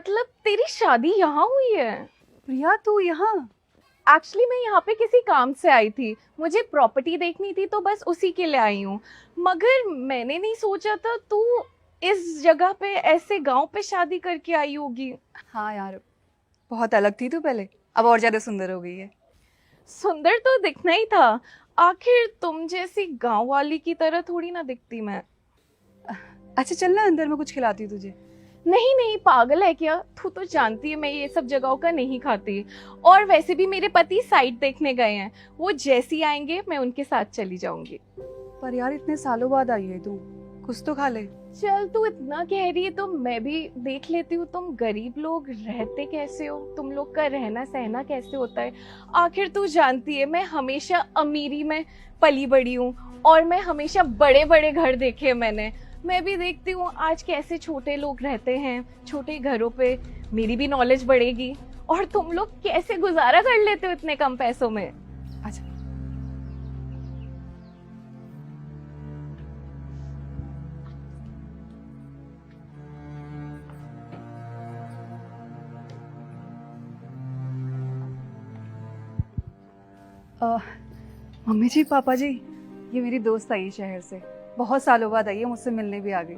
मतलब तेरी शादी यहाँ हुई है? प्रिया तू यहाँ? एक्चुअली मैं यहाँ पे किसी काम से आई थी, मुझे प्रॉपर्टी देखनी थी तो बस उसी के लिए आई हूँ। मगर मैंने नहीं सोचा था तू इस जगह पे ऐसे गांव पे शादी करके आई होगी। हाँ यार, बहुत अलग थी तू पहले, अब और ज्यादा सुंदर हो गई है। सुंदर तो दिखना ही था, आखिर तुम जैसी गांव वाली की तरह थोड़ी ना दिखती मैं। अच्छा चल ना अंदर, मैं कुछ खिलाती हूँ तुझे। नहीं नहीं, पागल है क्या? तू तो जानती है मैं ये सब जगहों का नहीं खाती। और वैसे भी मेरे पति साइट देखने गए हैं, वो जैसी आएंगे मैं उनके साथ चली जाऊंगी। पर यार इतने सालों बाद आई है तू, कुछ तो खा ले। चल तू इतना कह रही है तो मैं भी देख लेती हूँ तुम गरीब लोग रहते कैसे हो, तुम लोग का रहना सहना कैसे होता है। आखिर तू जानती है मैं हमेशा अमीरी में पली बड़ी हूँ और मैं हमेशा बड़े बड़े घर देखे हैं मैंने। मैं भी देखती हूँ आज कैसे छोटे लोग रहते हैं छोटे घरों पे, मेरी भी नॉलेज बढ़ेगी। और तुम लोग कैसे गुजारा कर लेते हो इतने कम पैसों में? अच्छा मम्मी जी पापा जी, ये मेरी दोस्त आई है शहर से, बहुत सालों बाद आई है, मुझसे मिलने भी आ गई।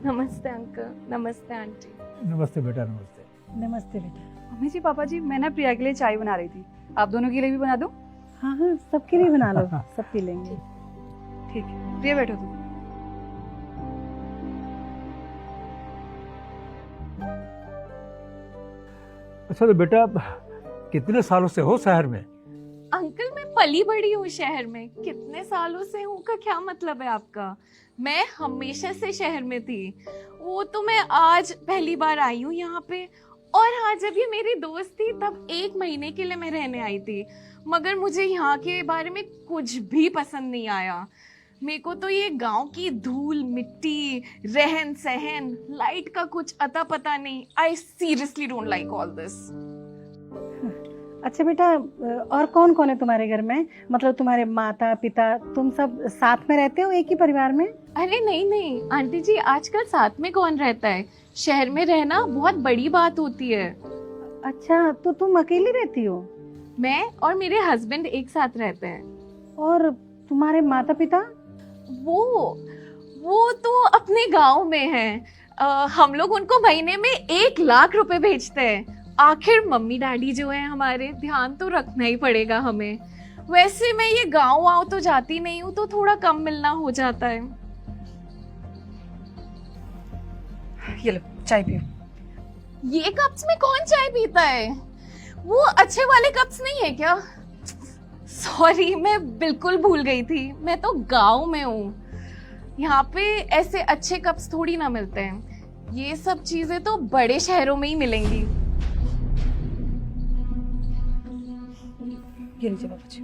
नमस्ते अंकल, नमस्ते आंटी। नमस्ते बेटा, नमस्ते। नमस्ते बेटा। मम्मी जी पापा जी, मैं ना प्रिया के लिए चाय बना रही थी, आप दोनों के लिए भी बना दूं? हाँ हाँ, सबके लिए बना लो, सब पी लेंगे। ठीक है, प्रिया बैठो तुम। अच्छा तो बेटा, कितने सालों से हो शहर में? अंकल मैं पली बड़ी हूँ शहर में, कितने सालों से हूँ का क्या मतलब है आपका? मैं हमेशा से शहर में थी, वो तो मैं आज पहली बार आई हूँ यहाँ पे। और हाँ, जब ये मेरी दोस्त थी तब 1 महीने के लिए मैं रहने आई थी, मगर मुझे यहाँ के बारे में कुछ भी पसंद नहीं आया। मेरे को तो ये गांव की धूल मिट्टी रहन सहन लाइट का कुछ अता पता नहीं। I seriously don't like all this. अच्छा बेटा, और कौन कौन है तुम्हारे घर में? मतलब तुम्हारे माता पिता, तुम सब साथ में रहते हो एक ही परिवार में? अरे नहीं नहीं आंटी जी, आजकल साथ में कौन रहता है? शहर में रहना बहुत बड़ी बात होती है। अच्छा, तो तुम अकेली रहती हो? मैं और मेरे हस्बैंड एक साथ रहते हैं। और तुम्हारे माता पिता? वो तो अपने गांव में हैं। हम लोग उनको महीने में 1 लाख रुपए भेजते हैं। आखिर मम्मी डैडी जो है हमारे, ध्यान तो रखना ही पड़ेगा हमें। वैसे मैं ये गांव वाँव तो जाती नहीं हूँ तो थोड़ा कम मिलना हो जाता है। ये लो चाय पियो। ये कप्स में कौन चाय पीता है? वो अच्छे वाले कप्स नहीं है क्या? सॉरी, मैं बिल्कुल भूल गई थी, मैं तो गांव में हूँ, यहाँ पे ऐसे अच्छे कप्स थोड़ी ना मिलते हैं। ये सब चीजें तो बड़े शहरों में ही मिलेंगी। ये लीजिए बाबा जी।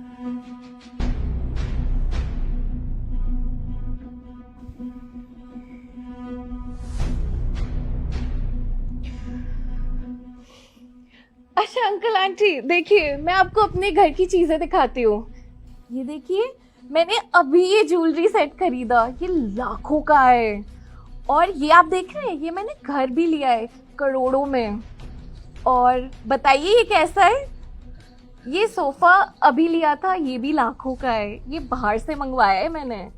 अच्छा अंकल आंटी देखिए, मैं आपको अपने घर की चीजें दिखाती हूँ। ये देखिए, मैंने अभी ये ज्वेलरी सेट खरीदा, ये लाखों का है। और ये आप देख रहे हैं, ये मैंने घर भी लिया है करोड़ों में। और बताइए ये कैसा है? ये सोफा अभी लिया था, ये भी लाखों का है, ये बाहर से मंगवाया है मैंने।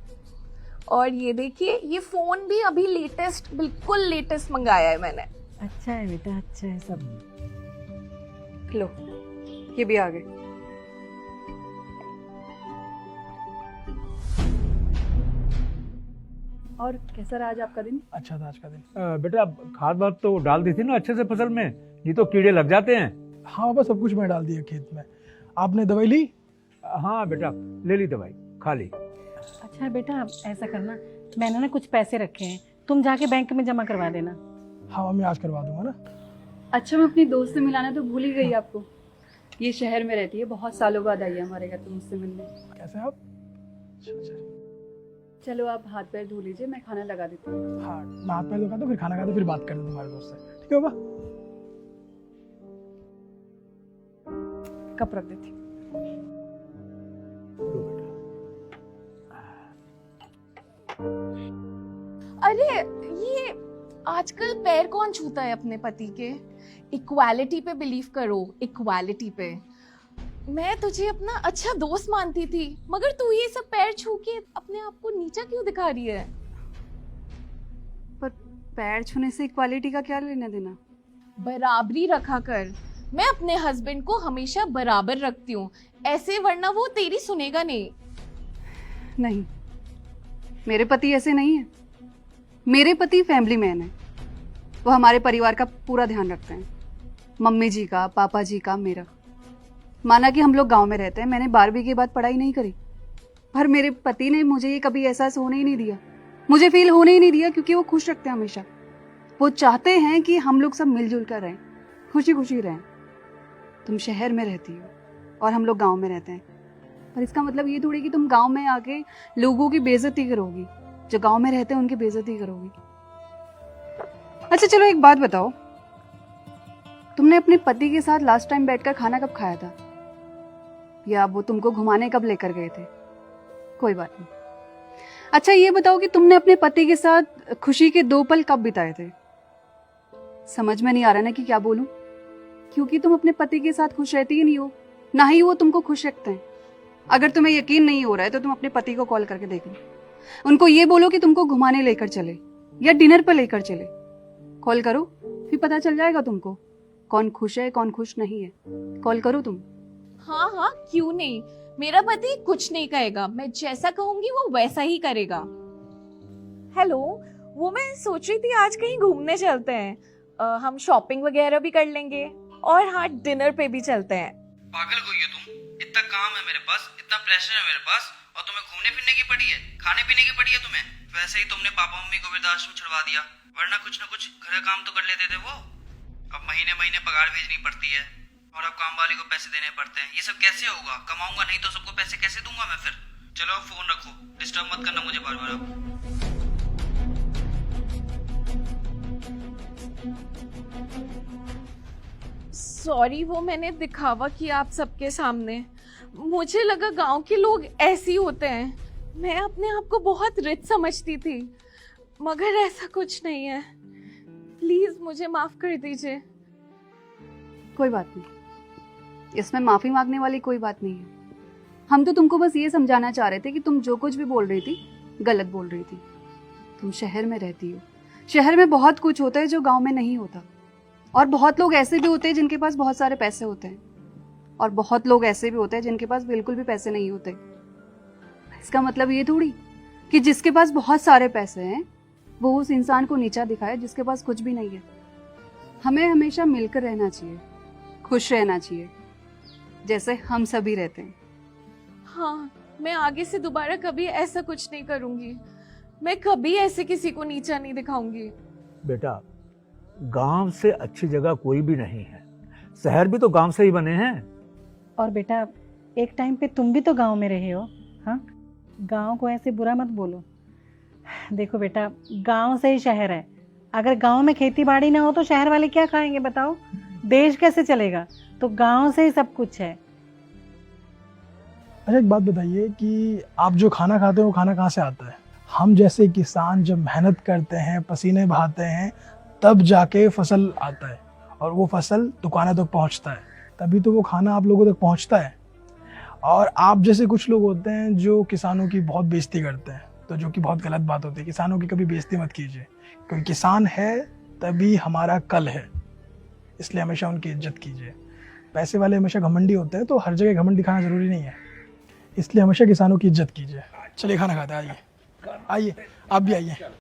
और ये देखिए, ये फोन भी अभी लेटेस्ट, बिल्कुल लेटेस्ट मंगाया है मैंने। अच्छा है बेटा, अच्छा है सब। लो ये भी आ गए। और कैसा रहा आज आपका दिन? अच्छा था आज का दिन। बेटा खाद वाद तो डाल दी थी ना अच्छे से फसल में, नहीं तो कीड़े लग जाते हैं। हाँ बस सब कुछ मैं डाल दिया खेत में। आपने दवाई ली? हाँ बेटा, ले ली दवाई, खा ली। अच्छा बेटा, ऐसा करना, मैंने ना कुछ पैसे रखे हैं, तुम जाके बैंक में जमा करवा देना। हाँ मैं आज करवा दूंगा ना। अच्छा मैं अपनी दोस्त से मिलाना तो भूल ही गई आपको, ये शहर में रहती है, बहुत सालों बाद आई है हमारे घर पे मुझसे मिलने। कैसे आप? अच्छा। चलो आप हाथ पैर धो लीजिए, मैं खाना लगा देती हूँ। हाँ मैं हाथ पैर धोखा तो फिर खाना खाता फिर बात करते तुम्हारे दोस्त से, ठीक है बाबा? कप रख देती। लो बेटा। अरे ये आजकल पैर कौन छूता है अपने पति के? इक्वालिटी पे बिलीव करो, इक्वालिटी पे। मैं तुझे अपना अच्छा दोस्त मानती थी, मगर तू ये सब पैर छू के अपने आप को नीचा क्यों दिखा रही है? पर पैर छूने से इक्वालिटी का क्या लेना देना? बराबरी रखा कर। मैं अपने हस्बैंड को हमेशा बराबर रखती हूँ ऐसे, वरना वो तेरी सुनेगा नहीं। नहीं, मेरे पति ऐसे नहीं है। मेरे पति फैमिली मैन है। वो हमारे परिवार का पूरा ध्यान रखते हैं, मम्मी जी का, पापा जी का, मेरा। माना कि हम लोग गांव में रहते हैं, मैंने 12वीं के बाद पढ़ाई नहीं करी, पर मेरे पति ने मुझे ये कभी एहसास होने ही नहीं दिया, मुझे फील होने ही नहीं दिया, क्योंकि वो खुश रखते हैं हमेशा। वो चाहते हैं कि हम लोग सब मिलजुल कर रहें, खुशी खुशी रहें। तुम शहर में रहती हो और हम लोग गांव में रहते हैं, पर इसका मतलब ये थोड़ी कि तुम गांव में आके लोगों की बेइज्जती करोगी, जो गांव में रहते हैं उनकी बेइज्जती करोगी। अच्छा चलो एक बात बताओ, तुमने अपने पति के साथ लास्ट टाइम बैठकर खाना कब खाया था? या वो तुमको घुमाने कब लेकर गए थे? कोई बात नहीं। अच्छा ये बताओ कि तुमने अपने पति के साथ खुशी के 2 पल कब बिताए थे? समझ में नहीं आ रहा ना कि क्या बोलूं, क्योंकि तुम अपने पति के साथ खुश रहती ही नहीं हो, ना ही वो तुमको खुश रखते हैं। अगर तुम्हें यकीन नहीं हो रहा है तो तुम अपने पति को कॉल करके देख लो, उनको ये बोलो कि तुमको घुमाने लेकर चले या डिनर पर लेकर चले। कॉल करो, फिर पता चल जाएगा तुमको कौन खुश है कौन खुश नहीं है। कॉल करो तुम। हाँ हाँ, क्यों नहीं। मेरा पति कुछ नहीं कहेगा, मैं जैसा कहूंगी वो वैसा ही करेगा। हेलो, वो मैं सोच रही थी आज कहीं घूमने चलते हैं। हम शॉपिंग वगैरह भी कर लेंगे और हाँ, डिनर पे भी चलते हैं। पागल कोई हो तुम? इतना काम है मेरे पास, इतना प्रेशर है मेरे पास, और तुम्हें घूमने फिरने की पड़ी है, खाने पीने की पड़ी है तुम्हें। वैसे ही तुमने पापा मम्मी को वृद्धाश्रम छुड़वा दिया, वरना कुछ न कुछ घर का काम तो कर लेते थे वो। अब महीने महीने पगार भेजनी पड़ती है और अब काम वाले को पैसे देने पड़ते हैं। ये सब कैसे होगा? कमाऊंगा नहीं तो सबको पैसे कैसे दूंगा मैं फिर? चलो अब फोन रखो, डिस्टर्ब मत करना मुझे बार बार अब। सॉरी, वो मैंने दिखावा किया आप सबके सामने। मुझे लगा गांव के लोग ऐसे ही होते हैं। मैं अपने आप को बहुत रिच समझती थी, मगर ऐसा कुछ नहीं है। प्लीज मुझे माफ कर दीजिए। कोई बात नहीं, इसमें माफी मांगने वाली कोई बात नहीं है। हम तो तुमको बस ये समझाना चाह रहे थे कि तुम जो कुछ भी बोल रही थी गलत बोल रही थी। तुम शहर में रहती हो, शहर में बहुत कुछ होता है जो गांव में नहीं होता, और बहुत लोग ऐसे भी होते हैं जिनके पास बहुत सारे पैसे होते हैं, और बहुत लोग ऐसे भी होते हैं जिनके पास बिल्कुल भी पैसे नहीं होते। इसका मतलब ये थोड़ी कि जिसके पास बहुत सारे पैसे हैं वो उस इंसान को नीचा दिखाए जिसके पास कुछ भी नहीं है। हमें हमेशा मिलकर रहना चाहिए, खुश रहना चाहिए, जैसे हम सभी रहते हैं। हाँ, मैं आगे से दोबारा कभी ऐसा कुछ नहीं करूंगी। मैं कभी ऐसे किसी को नीचा नहीं दिखाऊंगी। बेटा, गांव से अच्छी जगह कोई भी नहीं है, शहर भी तो गांव से ही बने हैं। और बेटा, एक टाइम पे तुम भी तो गांव में रहे हो। हाँ, गांव को ऐसे बुरा मत बोलो। देखो बेटा, गांव से ही शहर है। अगर गांव में खेती बाड़ी ना हो तो शहर वाले क्या खाएंगे बताओ? देश कैसे चलेगा? तो गांव से ही सब कुछ है। अच्छा एक बात बताइए कि आप जो खाना खाते हो वो खाना कहाँ से आता है? हम जैसे किसान जब मेहनत करते हैं, पसीने बहाते हैं, तब जाके फसल आता है और वो फसल दुकानों तक पहुंचता है, तभी तो वो खाना आप लोगों तक पहुंचता है। और आप जैसे कुछ लोग होते हैं जो किसानों की बहुत बेइज्जती करते हैं, तो जो कि बहुत गलत बात होती है। किसानों की कभी बेइज्जती मत कीजिए, क्योंकि किसान है तभी हमारा कल है, इसलिए हमेशा उनकी इज्जत कीजिए। पैसे वाले हमेशा घमंडी होते हैं, तो हर जगह घमंड दिखाना ज़रूरी नहीं है, इसलिए हमेशा किसानों की इज्जत कीजिए। चलिए खाना खाते हैं, आइए आइए, आप भी आइए।